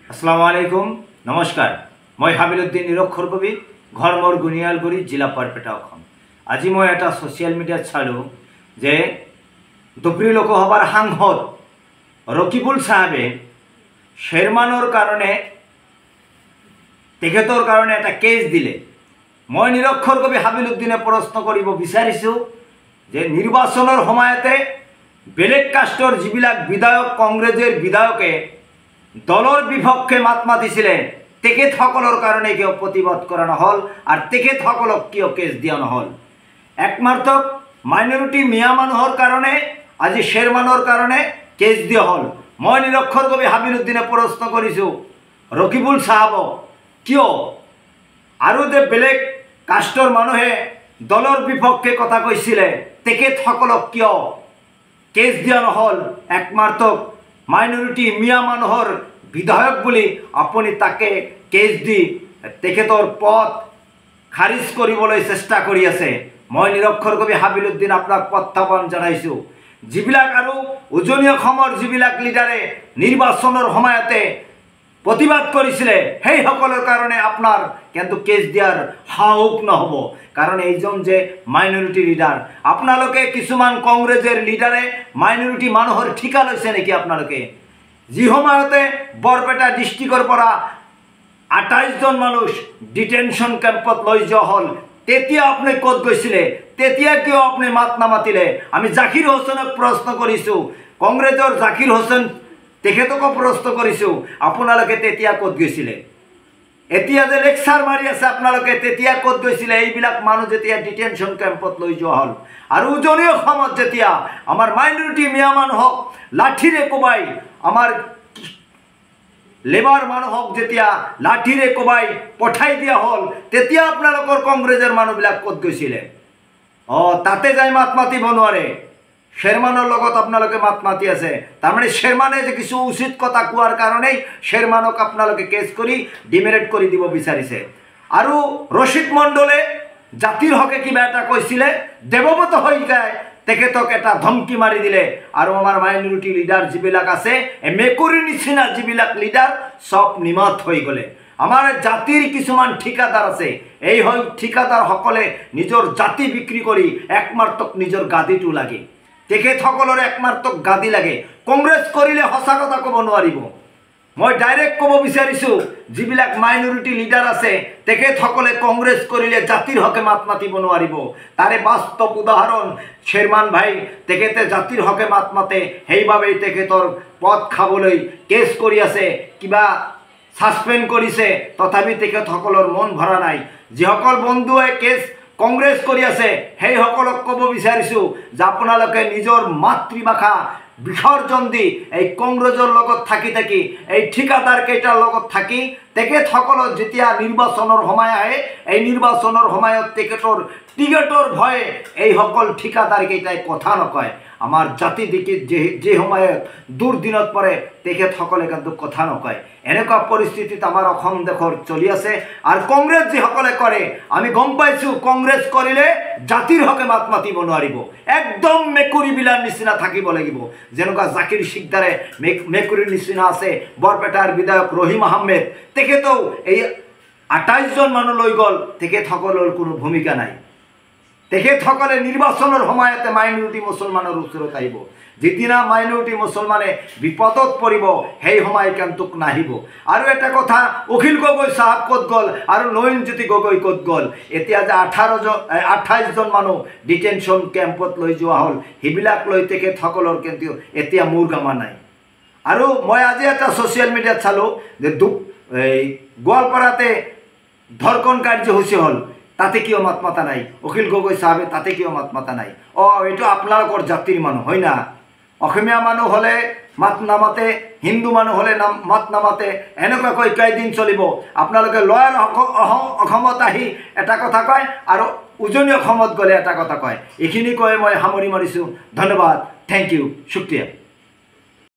আসসালামু আলাইকুম নমস্কাৰ মই হাবিলুদ্দিন নিৰক্ষৰ কবি ঘৰ মোৰ গুনিয়ালগুড়ি জিলা বৰপেটা অসম। আজি মই এটা সোশ্যাল মিডিয়াত চালো যে ধুবুৰী লোকসভাৰ সাংসদ ৰকিবুল সাহেবে শ্বেৰমানৰ কাৰণে তেখেতৰ কাৰণে এটা কেছ দিলে। মই নিৰক্ষৰ কবি হাবিলুদ্দিনে প্ৰশ্ন কৰিব বিচাৰিছোঁ যে নিৰ্বাচনৰ সময়তে বেলেগ কাষ্টৰ যিবিলাক বিধায়ক কংগ্ৰেছৰ বিধায়কে দলৰ বিপক্ষে মাত মাতিছিলে তেখেতসকলৰ কাৰণে কিয় প্ৰতিবাদ কৰা নহ'ল আৰু তেখেতসকলক কিয় কেছ দিয়া নহ'ল? একমাত্ৰ মাইনৰিটি মিয়া মানুহৰ কাৰণে আজি শ্বেৰমানৰ কাৰণে কেছ দিয়া হ'ল। মই নিৰক্ষৰ কবি হাবিলুদ্দিনে প্ৰশ্ন কৰিছোঁ ৰকিবুল সাহেবক কিয় আৰু যে বেলেগ কাষ্টৰ মানুহে দলৰ বিপক্ষে কথা কৈছিলে তেখেতসকলক কিয় কেছ দিয়া নহ'ল? একমাত্ৰ মাইনৰিটি মিয়া মানুহৰ বিধায়ক বুলি আপুনি তাকে কেছ দি তেখেতৰ পদ খাৰিজ কৰিবলৈ চেষ্টা কৰি আছে। মই নিৰক্ষৰ কবি হাবিলুদ্দিন আপোনাক প্ৰত্যাহ্বান জনাইছোঁ, যিবিলাক আৰু উজনি অসমৰ যিবিলাক লিডাৰে নিৰ্বাচনৰ সময়তে প্ৰতিবাদ কৰিছিলে সেইসকলৰ কাৰণে আপোনাৰ কিন্তু কেছ দিয়াৰ সাহস নহ'ব। কাৰণ এইজন যে মাইনৰিটি লিডাৰ, আপোনালোকে কিছুমান কংগ্ৰেছৰ লিডাৰে মাইনৰিটি মানুহৰ ঠিকা লৈছে নেকি? আপোনালোকে যি সময়তে বৰপেটা ডিষ্ট্ৰিক্টৰ পৰা 28জন মানুহ ডিটেনশ্যন কেম্পত লৈ যোৱা হ'ল তেতিয়া আপুনি ক'ত গৈছিলে? তেতিয়া কিয় আপুনি মাত নামাতিলে? আমি জাকিৰ হোসেনক প্ৰশ্ন কৰিছোঁ, কংগ্ৰেছৰ জাকিৰ হোসেন তেখেতকো প্ৰশ্ন কৰিছোঁ, আপোনালোকে তেতিয়া ক'ত গৈছিলে? এতিয়া যে লেকচাৰ মাৰি আছে আপোনালোকে তেতিয়া ক'ত গৈছিলে? এইবিলাক মানুহ যেতিয়া ডিটেনশ্যন কেম্পত লৈ যোৱা হ'ল আৰু উজনি অসমত যেতিয়া আমাৰ মাইনৰিটি মিয়া মানুহক লাঠিৰে কোবাই, আমাৰ লেবাৰ মানুহক যেতিয়া লাঠিৰে কোবাই পঠাই দিয়া হ'ল তেতিয়া আপোনালোকৰ কংগ্ৰেছৰ মানুহবিলাক ক'ত গৈছিলে? তাতে যাই মাত মাতিব নোৱাৰে। শ্বেৰমানৰ লগত আপোনালোকে মাত মাতি আছে, তাৰমানে শ্বেৰমানে যে কিছু উচিত কথা কোৱাৰ কাৰণেই শ্বেৰমানক আপোনালোকে কেছ কৰি ডিমেৰিট কৰি দিব বিচাৰিছে। আৰু ৰচিদ মণ্ডলে জাতিৰ হকে কিবা এটা কৈছিলে, দেৱব্ৰত শইকীয়াই তেখেতক এটা ধমকি মাৰি দিলে আৰু আমাৰ মাইনৰিটি লিডাৰ যিবিলাক আছে মেকুৰীৰ নিচিনা যিবিলাক লিডাৰ চব নিমাত হৈ গ'লে। আমাৰ জাতিৰ কিছুমান ঠিকাদাৰ আছে, এই ঠিকাদাৰসকলে নিজৰ জাতি বিক্ৰী কৰি একমাত্ৰ নিজৰ গাদীটো লাগে, তেখেতসকলৰ একমাত্ৰ গাদী লাগে। কংগ্ৰেছ কৰিলে সঁচা কথা ক'ব নোৱাৰিব। মই ডাইৰেক্ট ক'ব বিচাৰিছোঁ, যিবিলাক মাইনৰিটি লিডাৰ আছে তেখেতসকলে কংগ্ৰেছ কৰিলে জাতিৰ হকে মাত মাতিব নোৱাৰিব। তাৰে বাস্তৱ উদাহৰণ শ্বেৰমান ভাই, তেখেতে জাতিৰ হকে মাত মাতে, সেইবাবেই তেখেতৰ পদ খাবলৈ কেছ কৰি আছে, কিবা ছাছপেণ্ড কৰিছে, তথাপি তেখেতসকলৰ মন ভৰা নাই। যিসকল বন্ধুৱে কেছ কংগ্ৰেছ কৰি আছে সেইসকলক ক'ব বিচাৰিছোঁ যে আপোনালোকে নিজৰ মাতৃভাষা বিসৰ্জন দি এই কংগ্ৰেছৰ লগত থাকি এই ঠিকাদাৰ কেইটাৰ লগত থাকি তেখেতসকলৰ যেতিয়া নিৰ্বাচনৰ সময় আহে এই নিৰ্বাচনৰ সময়ত তেখেতৰ টিকেটৰ ভয়ে এইসকল ঠিকাদাৰ কেইটাই কথা নকয়। আমাৰ জাতি দিকিত যে সময়ত দুৰ্দিনত পৰে তেখেতসকলে কিন্তু কথা নকয়। এনেকুৱা পৰিস্থিতিত আমাৰ অসম দেশৰ চলি আছে। আৰু কংগ্ৰেছ যিসকলে কৰে আমি গম পাইছোঁ, কংগ্ৰেছ কৰিলে জাতিৰ হকে মাত মাতিব নোৱাৰিব, একদম মেকুৰীবিলাৰ নিচিনা থাকিব লাগিব। যেনেকুৱা জাকিৰ সিকদাৰে মেকুৰীৰ নিচিনা আছে, বৰপেটাৰ বিধায়ক ৰহিম আহমেদ তেখেতেও এই 28জন মানুহ লৈ গ'ল, তেখেতসকলৰ কোনো ভূমিকা নাই। তেখেতসকলে নিৰ্বাচনৰ সময়তে মাইনৰিটি মুছলমানৰ ওচৰত আহিব, যিদিনা মাইনৰিটি মুছলমানে বিপদত পৰিব সেই সময় কিন্তু নাহিব। আৰু এটা কথা, অখিল গগৈ চাহাব ক'ত গ'ল আৰু নয়নজ্যোতি গগৈ ক'ত গ'ল? এতিয়া যে 28জন মানুহ ডিটেনশ্যন কেম্পত লৈ যোৱা হ'ল সেইবিলাক লৈ তেখেতসকলৰ কিন্তু এতিয়া মূৰ গামা নাই। আৰু মই আজি এটা ছ'চিয়েল মিডিয়াত চালোঁ যে গোৱালপাৰাতে ধৰ্ষণ কাৰ্যসূচী হ'ল, তাতে কিয় মাত মাতা নাই? অখিল গগৈ চাহাবে তাতে কিয় মাত মাতা নাই? এইটো আপোনালোকৰ জাতিৰ মানুহ হয় না? অসমীয়া মানুহ হ'লে মাত নামাতে, হিন্দু মানুহ হ'লে মাত নামাতে, এনেকুৱাকৈ কেইদিন চলিব? আপোনালোকে লয়াৰ অসমত আহি এটা কথা কয় আৰু উজনি অসমত গ'লে এটা কথা কয়। এইখিনি কৈ মই সামৰি মাৰিছোঁ। ধন্যবাদ, থেংক ইউ, শুক্ৰিয়া।